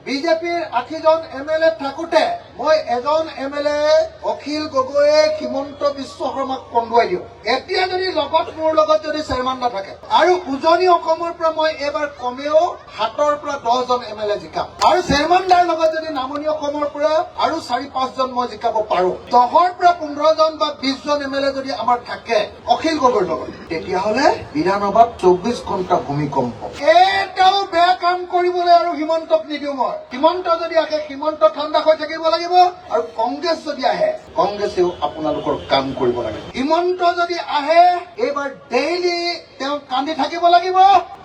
বিজেপিৰ 80জন MLA থাকোঁতে মই এজন MLA অখিল গগৈয়ে হিমন্ত বিশ্ব শৰ্মাক কন্দুৱাই দিওঁ। এতিয়া যদি মোৰ লগত যদি চেয়াৰমেন নাথাকে আৰু উজনি অসমৰ পৰা মই এইবাৰ কমেও 7ৰ পৰা 10জন MLA জিকাম আৰু চেয়াৰমেনদাৰ লগত যদি নামনি অসমৰ পৰা আৰু 4-5জন মই জিকাব পাৰো, 10ৰ পৰা 15জন বা 20জন MLA যদি আমাৰ থাকে অখিল গগৈৰ লগত, তেতিয়াহ'লে বিধানসভাত 24 ঘণ্টা ভূমিকম্প। এটাও বেয়া কাম কৰিবলৈ আৰু হিমন্তক নিদিওঁ মই। হিমন্ত যদি আহে হিমন্ত ঠাণ্ডা হৈ থাকিব লাগিব আৰু কংগ্ৰেছ যদি আহে কংগ্ৰেছেও আপোনালোকৰ কাম কৰিব লাগিব। হিমন্ত যদি আহে এইবাৰ ডেইলি তেওঁ কান্দি থাকিব লাগিব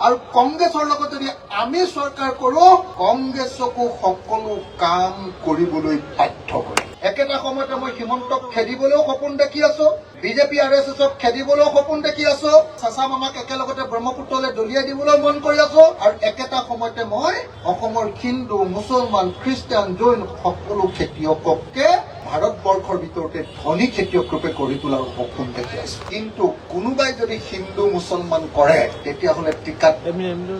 আৰু কংগ্ৰেছৰ লগত যদি আমি চৰকাৰ কৰো কংগ্ৰেছকো সকলো কাম কৰিবলৈ বাধ্য কৰিম। একেটা সময়তে মই হিমন্তক খেদিবলৈও সপোন দেখি আছো, বিজেপি RSSক খেদিবলৈও সপোন দেখি আছো, চাচা মামাক একেলগতে ব্ৰহ্মপুত্ৰলৈ দলিয়াই দিবলৈও মন কৰি আছো আৰু একেটা সময়তে মই অসমৰ হিন্দু মুছলমান খ্ৰীষ্টান জৈন সকলো খেতিয়ককে ভাৰতবৰ্ষৰ ভিতৰতে ধনী খেতিয়ক ৰূপে কৰি তোলাৰ সপোন দেখি আছো। কিন্তু কোনোবাই যদি হিন্দু মুছলমান কৰে তেতিয়াহ'লে টিকাত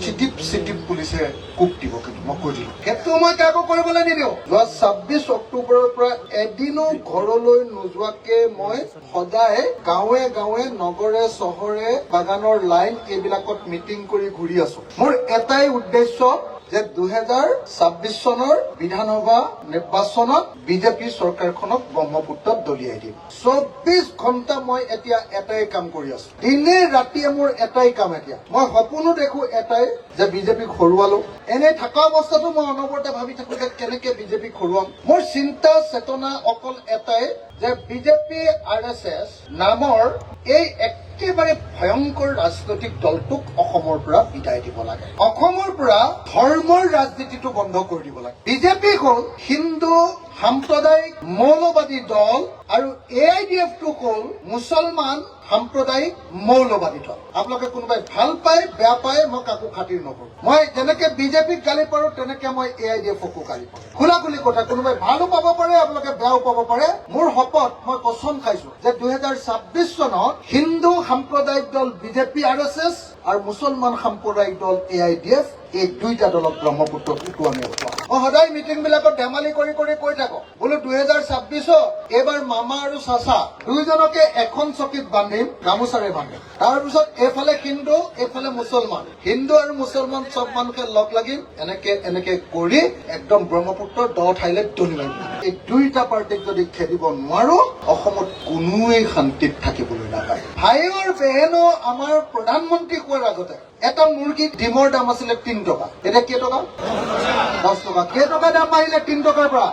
চিটিপ পুলিচে কোপ দিব। কিন্তু মই কৈ দিলো সেইটো মই কাকো কৰিবলৈ নিদিওঁ। যোৱা 26 অক্টোবৰৰ পৰা এদিনো ঘৰলৈ নোযোৱাকে মই সদায় গাঁৱে গাঁৱে নগৰে চহৰে বাগানৰ লাইন এইবিলাকত মিটিং কৰি ঘূৰি আছো। মোৰ এটাই উদ্দেশ্য যে 2026 চনৰ বিধানসভা নিৰ্বাচনত বিজেপি চৰকাৰখনক ব্ৰহ্মপুত্ৰত দলিয়াই দিম। 24 ঘণ্টা মই এতিয়া এটাই কাম কৰি আছো, দিনে ৰাতিয়ে মোৰ এটাই কাম। এতিয়া মই সপোনো দেখো এটাই যে বিজেপিক হৰুৱালো। এনে থকা অৱস্থাতো মই অনবৰতে ভাবি থাকো যে কেনেকে বিজেপিক হৰুৱাম। মোৰ চিন্তা চেতনা অকল এটাই যে বিজেপি RSS নামৰ এই একেবাৰে ভয়ংকৰ ৰাজনৈতিক দলটোক অসমৰ পৰা বিদায় দিব লাগে। অসমৰ পৰা ধৰ্মৰ ৰাজনীতিটো বন্ধ কৰি দিব লাগে। বিজেপি হ'ল হিন্দু সাম্প্ৰদায়িক মৌলবাদী দল আৰু AIDFটো হ'ল মুছলমান সাম্প্ৰদায়িক মৌলবাদী দল। আপোনালোকে কোনোবাই ভাল পায় বেয়া পায় মই কাকো খাতিৰ নকৰো। মই যেনেকে বিজেপিক গালি পাৰো তেনেকে মই AIDFকো গালি পাৰো। খোলাখুলি কথা, কোনোবাই ভালো পাব পাৰে আপোনালোকে বেয়াও পাব পাৰে। মোৰ শপত, মই কচম খাইছো যে 2026 চনত হিন্দু সাম্প্ৰদায়িক দল বিজেপি RSS আৰু মুছলমান সাম্প্ৰদায়িক দল AIDF এই দুইটা দলক ব্ৰহ্মপুত্ৰত উটুৱাই নিব। মই সদায় মিটিং বিলাকত ধেমালি কৰি কৈ থাকো বোলো 2026 এইবাৰ মামা আৰু চাচা দুইজনকে এখন চকীত বান্ধিম, গামোচাৰে বান্ধিম। তাৰপিছত এইফালে হিন্দু এইফালে মুছলমান, হিন্দু আৰু মুছলমান চব মানুহে লগ লাগিম, এনেকে কৰি একদম ব্ৰহ্মপুত্ৰৰ দ ঠাইলে দলি মাৰিম। এই দুইটা পাৰ্টিক যদি খেদিব নোৱাৰো অসমত কোনোৱেই শান্তিত থাকিবলৈ নাপায়। ভাইৰ বেহেনো আমাৰ প্ৰধানমন্ত্ৰী হোৱাৰ আগতে এটা মুৰ্গী ডিমৰ দাম আছিলে 3 টকা, এতিয়া কেই টকা? 10 টকা। কেই টকা দাম বাঢ়িলে 3 টকাৰ পৰা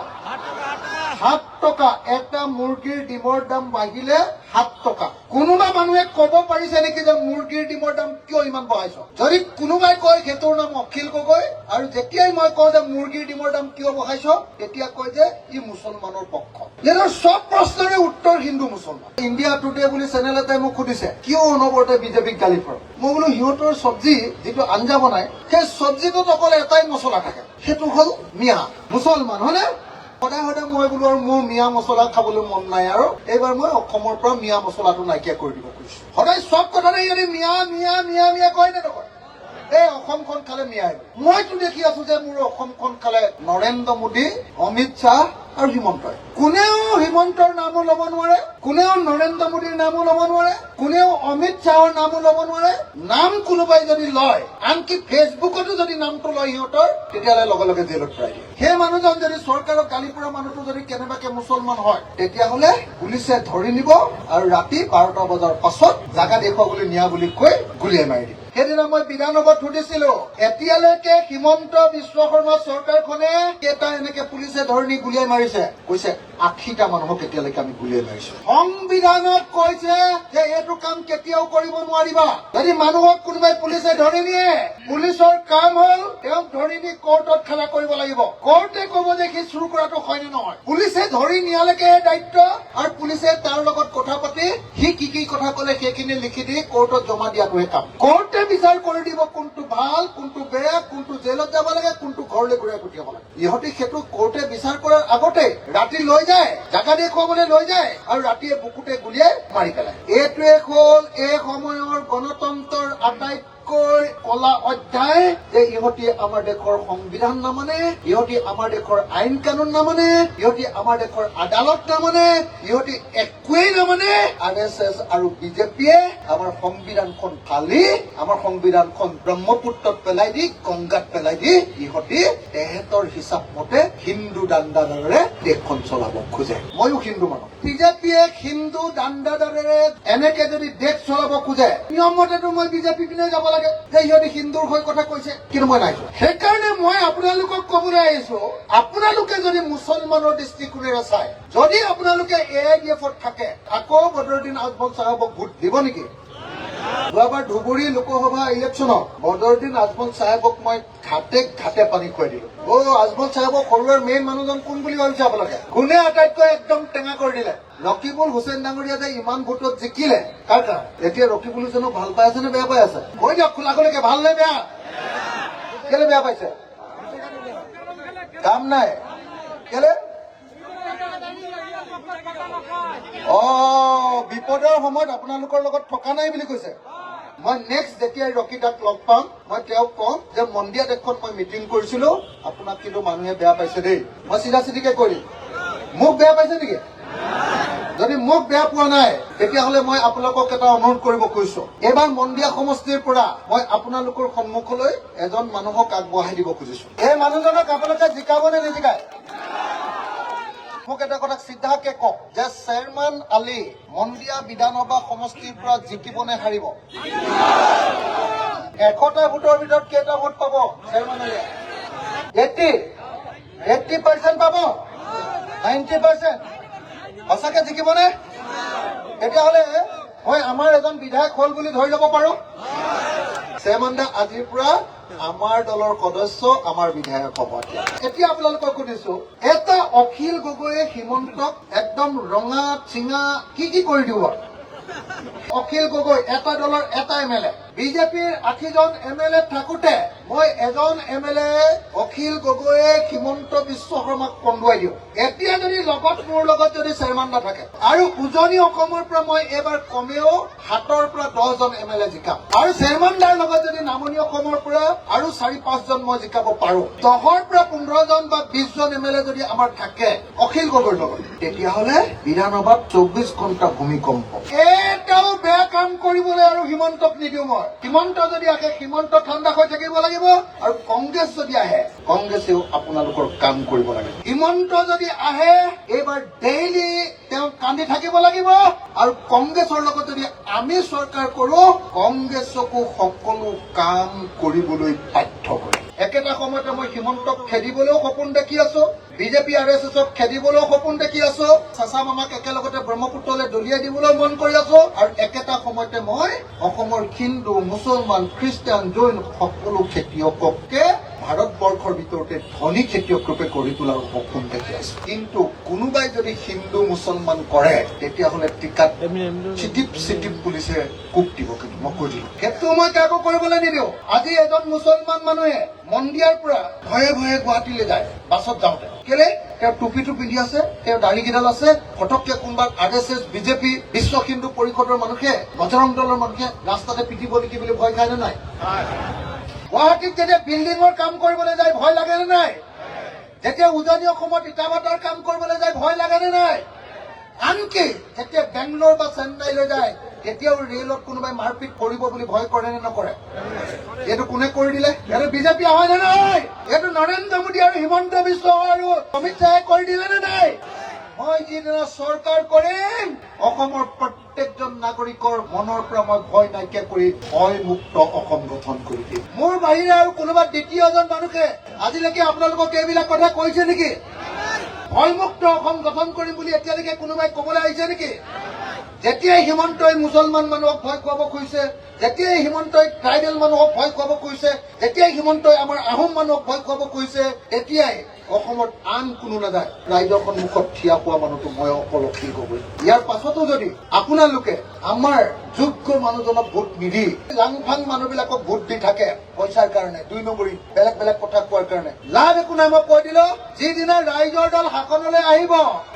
7 টকা। এটা মুৰ্গীৰ ডিমৰ দাম বাঢ়িলে 7 টকা। কোনোবা মানুহে কব পাৰিছে নেকি যে মুৰ্গীৰ ডিমৰ দাম কিয় ইমান বঢ়াইছ? যদি কোনোবাই কয় সেইটোৰ নাম অখিল গগৈ, আৰু যেতিয়াই মই কওঁ যে মুৰ্গীৰ ডিমৰ দাম কিয় বঢ়াইছ তেতিয়া কয় যে ই মুছলমানৰ পক্ষ। ইয়াৰ চব প্ৰশ্নৰে উত্তৰ হিন্দু মুছলমান। ইণ্ডিয়া টুডে বুলি চেনেল এটাই মোক সুধিছে কিয় অনবৰতে বিজেপিক গালি পাৰ। মই বোলো সিহঁতৰ চব্জি যিটো আঞ্জা বনাই সেই চব্জিটোত অকল এটাই মছলা থাকে, সেইটো হ'ল মিয়া মুছলমান, হয়নে? সদায় মই বোলো আৰু মোৰ মিয়া মছলা খাবলৈ মন নাই আৰু এইবাৰ মই অসমৰ পৰা মিয়া মছলাটো নাইকিয়া কৰি দিব খুজিছো। সদায় চব কথাতে যদি মিয়া মিয়া মিয়া মিয়া কয় নে নকয়? এই অসমখন খালে মিয়াই। মইতো দেখি আছো যে মোৰ অসমখন খালে নৰেন্দ্ৰ মোদী, অমিত শ্বাহ আৰু হিমন্তই। কোনেও হিমন্তৰ নামো ল'ব নোৱাৰে, কোনেও নৰেন্দ্ৰ মোদীৰ নামো ল'ব নোৱাৰে, কোনেও অমিত শ্বাহৰ নামো ল'ব নোৱাৰে। নাম কোনোবাই যদি লয়, আনকি ফেচবুকতো যদি নামটো লয় সিহঁতৰ, তেতিয়াহ'লে লগে লগে জেলত ভৰাই দিয়ে। সেই মানুহজন যদি চৰকাৰক গালি পৰা মানুহটো যদি কেনেবাকে মুছলমান হয় তেতিয়াহ'লে পুলিচে ধৰি নিব আৰু ৰাতি 12টা বজাৰ পাছত জাগা দেখুৱা বুলি নিয়া বুলি কৈ গুলিয়াই মাৰি দিব। সেইদিনা মই বিধানসভাত সুধিছিলো এতিয়ালৈকে হিমন্ত বিশ্ব শৰ্মা চৰকাৰখনে কেইটা এনেকে পুলিচে ধৰি নি গুলিয়াই মাৰিছে? কৈছে 80টা মানুহক এতিয়ালৈকে আমি গুলিয়াই মাৰিছো। সংবিধানত কৈছে যে এইটো কাম কেতিয়াও কৰিব নোৱাৰিবা। যদি মানুহক কোনোবাই পুলিচে ধৰি নিয়ে, পুলিচৰ কাম হ'ল তেওঁক ধৰি নি কোৰ্টত খাৰা কৰিব লাগিব। কোৰ্টে ক'ব যে সি চুৰ কৰাটো হয় নে নহয়। পুলিচে ধৰি নিয়ালৈকে দায়িত্ব, আৰু পুলিচে তাৰ লগত কথা পাতি সি কি কথা ক'লে সেইখিনি লিখি দি কোৰ্টত জমা দিয়াটোহে কাম। কোৰ্টে বিচাৰ কৰি দিব কোনটো ভাল কোনটো বেয়া, কোনটো জেলত যাব লাগে, কোনটো ঘৰলৈ ঘূৰাই পঠিয়াব লাগে। ইহঁতে সেইটো কোৰ্টে বিচাৰ কৰাৰ আগতে ৰাতি লৈ যায়, জাগা দেখুৱাবলৈ লৈ যায় আৰু ৰাতিয়ে বুকুতে গুলিয়াই মাৰি পেলায়। এইটোৱে হ'ল এই সময়ৰ গণতন্ত্ৰৰ আটাইতকৈ আটাইতকৈ কলা অধ্যায় যে ইহঁতি আমাৰ দেশৰ সংবিধান নামানে, ইহঁতি আমাৰ দেশৰ আইন কানুন নামানে, ইহঁতি আমাৰ দেশৰ আদালত নামানে, ইহঁতি একোৱেই নামানে। RSS আৰু বিজেপিয়ে আমাৰ সংবিধানখন ফালি আমাৰ সংবিধানখন ব্ৰহ্মপুত্ৰত পেলাই দি গংগাত পেলাই দি ইহঁতি তেহেঁতৰ হিচাপ মতে হিন্দু দাণ্ডাদাৰেৰে দেশখন চলাব খোজে। ময়ো হিন্দু মানুহ। বিজেপিয়ে হিন্দু দাণ্ডাদাৰেৰে এনেকে যদি দেশ চলাব খোজে নিয়ম মতেতো মই বিজেপি পিনে যাব লাগে যে সিহঁতি হিন্দুৰ হৈ কথা কৈছে, কিন্তু মই নাই। সেইকাৰণে মই আপোনালোকক কবলৈ আহিছো, আপোনালোকে যদি মুছলমানৰ দৃষ্টিকোণেৰে চাই, যদি আপোনালোকে AIDF-ত থাকে, আকৌ বদৰুদ্দিন আজমল চাহাবক ভোট দিব নেকি? যোৱাবাৰ ধুবুৰী লোকসভা ইলেকশ্যনত বদৰুদ্দিন আজমল চাহাবক মই ঘাটে ঘাটে পানী খুৱাই দিলো। আজমল চাহাবক সৰুৰ মেইন মানুহজন কোন বুলি ভাবিছে আপোনালোকে? কোনে আটাইতকৈ একদম টেঙা কৰি দিলে? ৰকিবুল হুছেইন ডাঙৰীয়া যে ইমান ভোটত জিকিলে, কাৰ কাৰণে? এতিয়া ৰকিবুল হুছেইনক ভাল পাই আছে নে বেয়া পাই আছে? কৈ দিয়ক খোলাখুলিকে, ভাল নে বেয়া? কেলে বেয়া পাইছে? কাম নাই। কেলে? বিপদৰ সময়ত আপোনালোকৰ লগত থকা নাই বুলি কৈছে। মই নেক্সট যেতিয়া ৰকি দাক লগ পাম, মই তেওঁক কম যে মন্দিয়া দেশত মই মিটিং কৰিছিলো, আপোনাক কিন্তু মানুহে বেয়া পাইছে দেই। মই চিধা চিধিকে কৈ দিম, মোক বেয়া পাইছে নেকি? যদি মোক বেয়া পোৱা নাই, তেতিয়াহ'লে মই আপোনালোকক এটা অনুৰোধ কৰিব খুজিছো। এইবাৰ মন্দিয়া সমষ্টিৰ পৰা মই আপোনালোকৰ সন্মুখলৈ এজন মানুহক আগবঢ়াই দিব খুজিছো। এই মানুহজনক আপোনালোকে জিকাব নে নিজিকায়? মোক এটা কথা চিধাকে কওক যে চেয়াৰমেন আলী মন্দিয়া বিধানসভা সমষ্টিৰ পৰা জিকিব নে হাৰিব? 100টা ভোটৰ ভিতৰত কেইটা ভোট পাব চেয়াৰমেন আলীয়ে? 80% পাব? 90%? সঁচাকে জিকিবনে? তেতিয়াহ'লে মই আমাৰ এজন বিধায়ক হল বুলি ধৰি ল'ব পাৰো? চেয়াৰমেন দা আজিৰ পৰা আমাৰ দলৰ সদস্য, আমাৰ বিধায়ক হ'ব। এতিয়া আপোনালোকক সুধিছো, এটা অখিল গগৈয়ে হিমন্তক একদম ৰঙা চিঙা কি কৰি দিব? অখিল গগৈ এটা দলৰ এটা MLA, বিজেপিৰ 80জন MLA থাকোতে মই এজন MLA অখিল গগৈয়ে হিমন্ত বিশ্ব শৰ্মাক কন্দুৱাই দিওঁ। এতিয়া যদি মোৰ লগত যদি চেয়াৰমেন নাথাকে আৰু উজনি অসমৰ পৰা মই এইবাৰ কমেও 7ৰ পৰা 10জন MLA জিকাম, আৰু চেয়াৰমেন দাৰ লগত যদি নামনি অসমৰ পৰা আৰু 4-5জন মই জিকাব পাৰো, 10ৰ পৰা 15জন বা 20জন MLA যদি আমাৰ থাকে অখিল গগৈৰ লগত, তেতিয়াহ'লে বিধানসভাত 24 ঘণ্টা ভূমিকম্প। এটাও বেয়া কাম কৰিবলৈ আৰু হিমন্তক নিদিওঁ মই। হিমন্ত যদি আহে, হিমন্ত ঠাণ্ডা হৈ থাকিব লাগিব, আৰু কংগ্ৰেছ যদি আহে, কংগ্ৰেছেও আপোনালোকৰ কাম কৰিব লাগিব। হিমন্ত যদি আহে, এইবাৰ ডেইলি তেওঁ কান্দি থাকিব লাগিব, আৰু কংগ্ৰেছৰ লগত যদি আমি চৰকাৰ কৰো, কংগ্ৰেছকো সকলো কাম কৰিবলৈ বাধ্য কৰিম। একেটা সময়তে মই হিমন্তক খেদিবলৈও সপোন দেখি আছো, বিজেপি RSSক খেদিবলৈও সপোন দেখি আছো, চাচা মামাক একেলগতে ব্ৰহ্মপুত্ৰলৈ দলিয়াই দিবলৈও মন কৰি আছো, আৰু একেটা সময়তে মই অসমৰ হিন্দু, মুছলমান, খ্ৰীষ্টান, জৈন সকলো খেতিয়ককে ভাৰতবৰ্ষৰ ভিতৰতে ধনী খেতিয়ক ৰূপে গঢ়ি তোলাৰ সপোন দেখি আছো। কিন্তু কোনোবাই যদি হিন্দু মুছলমান কৰে, তেতিয়াহ'লে টিকাত চিটিপ পুলিচে কোপ দিব। কিন্তু মই কৈ দিলো, সেইটো মই কাকো কৰিবলৈ নিদিওঁ। আজি এজন মুছলমান মানুহে মন্দিয়াৰ পৰা ভয়ে ভয়ে গুৱাহাটীলৈ যায় বাছত যাওঁতে। কেলে? তেওঁ টুপিটো পিন্ধি আছে, তেওঁ দাঢ়িকেইডাল আছে, ফটককে কোনোবা RSS, বিজেপি, বিশ্ব হিন্দু পৰিষদৰ মানুহে, বজৰং দলৰ মানুহে ৰাস্তাতে পিটিব নেকি বুলি ভয় খায় নে নাই? গুৱাহাটীত যেতিয়া বিল্ডিঙৰ কাম কৰিবলৈ যায় ভয় লাগে নে নাই? যেতিয়া উজনি অসমত ইটা ভাটাৰ কাম কৰিবলৈ যায় ভয় লাগে নে নাই? আনকি যেতিয়া বেংগলোৰ বা চেন্নাইলৈ যায়, তেতিয়াও ৰেলত কোনোবাই মাৰপিট কৰিব বুলি ভয় কৰে নে নকৰে? এইটো কোনে কৰি দিলে? এইটো বিজেপি হয় নে নাই? এইটো নৰেন্দ্ৰ মোদী আৰু হিমন্ত বিশ্ব আৰু অমিত শ্বাহে কৰি দিলে নে নাই? মই যিদিনা চৰকাৰ কৰিম, অসমৰ প্ৰত্যেকজন নাগৰিকৰ মনৰ পৰা মই ভয় নাইকিয়া কৰি ভয়মুক্ত অসম গঠন কৰি দিম। মোৰ বাহিৰে আৰু কোনোবা দ্বিতীয়জন মানুহে আজিলৈকে আপোনালোকক এইবিলাক কথা কৈছে নেকি? ভয়মুক্ত অসম গঠন কৰিম বুলি এতিয়ালৈকে কোনোবাই কবলৈ আহিছে নেকি? যেতিয়াই হিমন্তই মুছলমান মানুহক ভয় খুৱাব খুজিছে, যেতিয়াই হিমন্তই ট্ৰাইবেল মানুহক ভয় খুৱাব খুজিছে, যেতিয়াই হিমন্তই আমাৰ আহোম মানুহক ভয় খুৱাব খুজিছে, তেতিয়াই অসমত আন কোনো নাযায়। ৰাইজৰ সন্মুখত থিয় হোৱা মানুহটো মই অকল অখিল গগৈ। ইয়াৰ পাছতো যদি আপোনালোকে আমাৰ যোগ্য মানুহজনক ভোট নিদি লাংফাং মানুহবিলাকক ভোট দি থাকে পইচাৰ কাৰণে, 2 নম্বৰী বেলেগ বেলেগ কথা কোৱাৰ কাৰণে, লাভ একো নাই। মই কৈ দিলো, যিদিনা ৰাইজৰ দল শাসনলৈ আহিব,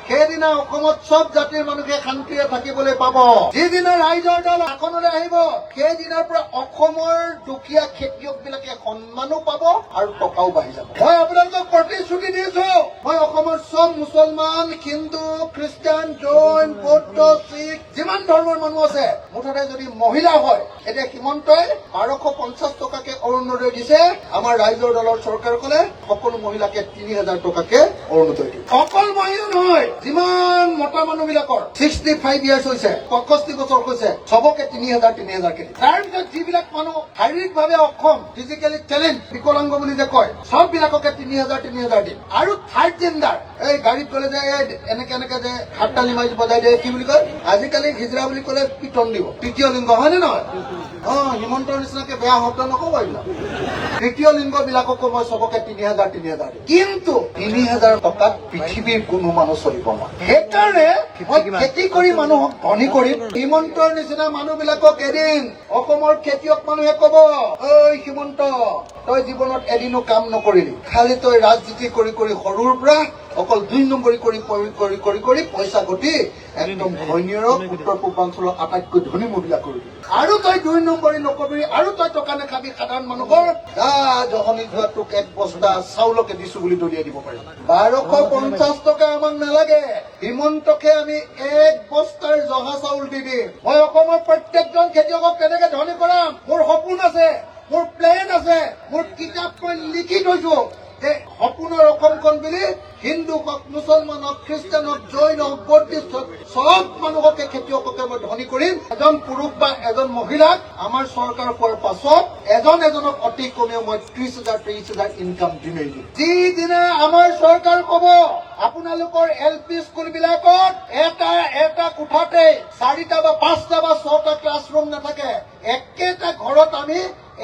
সেইদিনা অসমত চব জাতিৰ মানুহে শান্তিৰে থাকিবলৈ পাব। যিদিনা ৰাইজৰ দল আসনলৈ আহিব সেইদিনাৰ পৰা অসমৰ দুখীয়া খেতিয়ক বিলাকে সন্মানো পাব আৰু টকাও বাঢ়ি যাব। মই আপোনালোকক প্ৰতিশ্ৰুতি দিছো, মই অসমৰ চব মুছলমান, হিন্দু, খ্ৰীষ্টান, জৈন, বৌদ্ধ, শিখ যিমান ধৰ্মৰ মানুহ আছে, মুঠতে যদি মহিলা হয়, এতিয়া হিমন্তই 1250 টকাকে অৰুণোদয় দিছে। আমাৰ ৰাইজৰ দলৰ চৰকাৰখনে সকলো মহিলাকে 3000 টকাকে অৰুণোদয় দিয়ে। অকল মহিলা নহয়, যিমান মতা মানুহ বিলাকৰ 65 ইয়াৰ্ছ হৈছে, 65 বছৰ হৈছে, চবকে 3000 কে। তাৰপিছত যিবিলাক মানুহ শাৰীৰিকভাৱে অক্ষম, ফিজিকেলি টেলেণ্ট, বিকলাংগ বুলি যে কয়, চব বিলাককে 3000 দিম। আৰু থাৰ্ড জেণ্ডাৰ, এই গাড়ীত গলে যে এনেকে যে হাত তালি মাৰি বজাই দিয়ে, কি বুলি কয়, আজিকালি হিজৰা বুলি কলে পিটন দিব। তৃতীয় লিংগ হয়নে নহয়? হিমন্তৰ নিচিনাকে বেয়া শব্দ নকব এইবিলাক। তৃতীয় লিংগ বিলাককো মই চবকে 3000 দিম। কিন্তু 3000 টকাত পৃথিৱীৰ কোনো মানুহ চলিব নোৱাৰে। সেইকাৰণে মই খেতি কৰি মানুহক ধনী কৰিম। হিমন্তৰ নিচিনা মানুহ বিলাকক এদিন অসমৰ খেতিয়ক মানুহে কব, ঐ হিমন্ত, তই জীৱনত এদিনো কাম নকৰিলি, খালি তই ৰাজনীতি কৰি সৰুৰ পৰা অকল 2 নম্বৰী কৰি পইচা ঘটি একদম ঘৈণীয়েৰক উত্তৰ পূৰ্বাঞ্চলৰ আটাইতকৈ ধনী মহিলা কৰিলি। আৰু তই 2 নম্বৰী নকবি, আৰু তই টকা নাখাবি। সাধাৰণ মানুহৰ জহনি যোৱা তোক 1 বস্তা চাউলকে দিছো বুলি দলিয়াই দিব পাৰিম। 1250 টকা আমাক নালাগে, হিমন্তকে আমি 1 বস্তাৰ জহা চাউল দি দিম। মই অসমৰ প্ৰত্যেকজন খেতিয়কক তেনেকে ধনী কৰাম। মোৰ সপোন আছে, মোৰ প্লেন আছে, মোৰ কিতাপ মই লিখি থৈছো। এই সপোনৰ অসমখন বুলি হিন্দু হওক, মুছলমান হওক, খ্ৰীষ্টান হওক, জৈন হওক, বৌদ্ধিষ্ট হওক, চব মানুহকে খেতিয়ককে মই ধনী কৰিম। এজন পুৰুষ বা এজন মহিলাক আমাৰ চৰকাৰ হোৱাৰ পাছত এজনক অতি কমেও মই 30,000 ইনকাম দিমেই দিম। যিদিনা আমাৰ চৰকাৰ কব আপোনালোকৰ LP স্কুল বিলাকত এটা কোঠাতে 4টা বা 5টা বা 6টা ক্লাছৰুম নাথাকে, একেটা ঘৰত আমি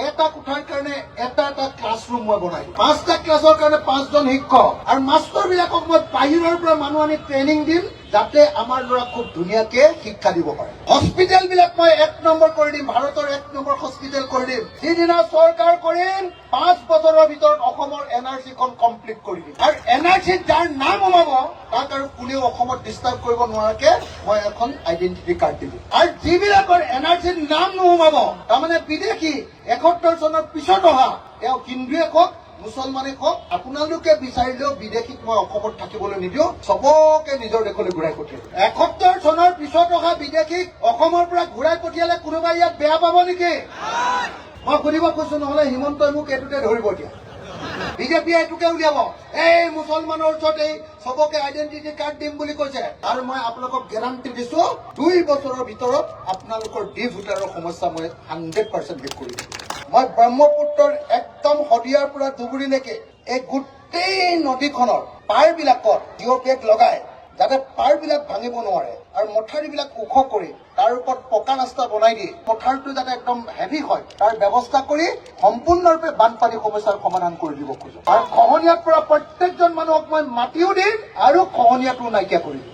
এটা কোঠাৰ কাৰণে এটা ক্লাছৰুম মই বনাই দিম। 5টা ক্লাছৰ কাৰণে 5জন শিক্ষক আৰু মাষ্টৰ বিলাকক মই বাহিৰৰ পৰা মানুহ আনি ট্ৰেইনিং দিম, যাতে আমাৰ ল'ৰা খুব ধুনীয়াকে শিক্ষা দিব পাৰে। হস্পিটেল বিলাক মই 1 নম্বৰ কৰি দিম, ভাৰতৰ 1 নম্বৰ হস্পিটেল কৰি দিম। যিদিনা চৰকাৰ কৰিম 5 বছৰৰ ভিতৰত অসমৰ NRC খন কমপ্লিট কৰি দিম। আৰু NRC যাৰ নাম ওলাব তাক আৰু কোনেও অসমত ডিষ্টাৰ্ব কৰিব নোৱাৰাকে মই এখন আইডেন্টিটি কাৰ্ড দিম। আৰু যিবিলাকৰ NRC নাম নোসোমাব, তাৰমানে বিদেশী 71 চনৰ পিছত অহা, তেওঁ হিন্দুৱে কওক মুছলমানে কওক, আপোনালোকে বিচাৰিলেও বিদেশীক মই অসমত থাকিবলৈ নিদিওঁ, চবকে নিজৰ দেশলৈ ঘূৰাই পঠিয়াম। 71 চনৰ পিছত অহা বিদেশীক অসমৰ পৰা ঘূৰাই পঠিয়ালে কোনোবাই ইয়াত বেয়া পাব নেকি? মই সুধিব কৈছো, নহলে হিমন্তই মোক এইটোতে ধৰিব এতিয়া। বিজেপিয়ে এইটোকে উলিয়াব, এই মুছলমানৰ ওচৰত এই চবকে আইডেন্টিটি কাৰ্ড দিম বুলি কৈছে। আৰু মই আপোনালোকক গেৰাণ্টি দিছো 2 বছৰৰ ভিতৰত আপোনালোকৰ ডি ভোটাৰৰ সমস্যা মই 100% শেষ কৰি দিম। মই ব্ৰহ্মপুত্ৰৰ একদম শদিয়াৰ পৰা ধুবুৰীলৈকে এই গোটেই নদীখনৰ পাৰ বিলাকত জিঅ' বেগ লগাই, যাতে পাৰ বিলাক ভাঙিব নোৱাৰে, আৰু মথাউৰি বিলাক ওখ কৰি তাৰ ওপৰত পকা ৰাস্তা বনাই দি পথাৰটো যাতে একদম হেভি হয় তাৰ ব্যৱস্থা কৰি সম্পূৰ্ণৰূপে বানপানী সমস্যাৰ সমাধান কৰি দিব খোজো। আৰু খহনীয়াৰ পৰা প্ৰত্যেকজন মানুহক মই মাটিও দিম আৰু খহনীয়াটো নাইকিয়া কৰি দিম।